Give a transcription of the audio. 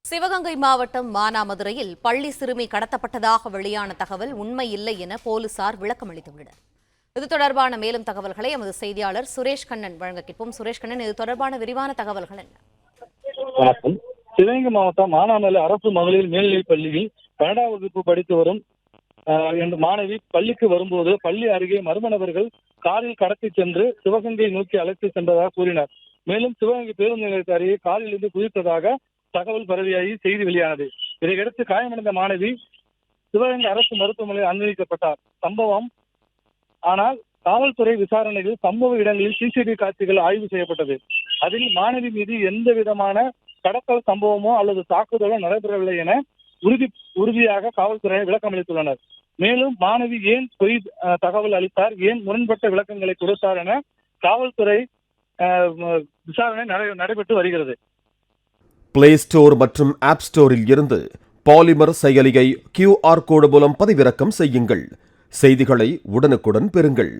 சிவகங்கை மாவட்டம் மானாமதுரையில் பள்ளி சிறுமி கடத்தப்பட்டதாக வெளியான தகவல் உண்மை இல்லை என போலீசார் விளக்கம் அளித்துள்ளனர். இது தொடர்பான மேலும் தகவல்களை எமது செய்தியாளர் சுரேஷ் கண்ணன் வழங்க கேட்போம். சுரேஷ் கண்ணன், இது தொடர்பான விரிவான தகவல்கள் என்ன? வணக்கம். சிவகங்கை மாவட்டம் மானாமதுரை அரசு மகளிர் மேல்நிலைப் பள்ளியில் 12ஆம் வகுப்பு படித்து வரும் மாணவி பள்ளிக்கு வரும்போது பள்ளி அருகே மர்ம நபர்கள் காரில் கடத்தி சென்று சிவகங்கை நோக்கி அழைத்து சென்றதாக கூறினார். மேலும் சிவகங்கை பேருந்து நிலையத்தை அருகே காரில் இருந்து குதித்ததாக தகவல் பரவியாகி செய்தி வெளியானது. இதையடுத்து காயமடைந்த மாணவி சிவகங்கை அரசு மருத்துவமனையில் அனுமதிக்கப்பட்டார். சம்பவம் ஆனால் காவல்துறை விசாரணையில் சம்பவ இடங்களில் சிசிடிவி காட்சிகள் ஆய்வு செய்யப்பட்டது. அதில் மாணவி மீது எந்த விதமான கடத்தல் சம்பவமோ அல்லது தாக்குதலோ நடைபெறவில்லை என உறுதியாக காவல்துறை விளக்கம் அளித்துள்ளனர். மேலும் மாணவி ஏன் பொய் தகவல் அளித்தார், ஏன் முரண்பட்ட விளக்கங்களை கொடுத்தார் என காவல்துறை விசாரணை நடைபெற்று வருகிறது. பிளே ஸ்டோர் மற்றும் ஆப் ஸ்டோரில் இருந்து பாலிமர் செயலியை QR கோடு மூலம் பதிவிறக்கம் செய்யுங்கள். செய்திகளை உடனுக்குடன் பெறுங்கள்.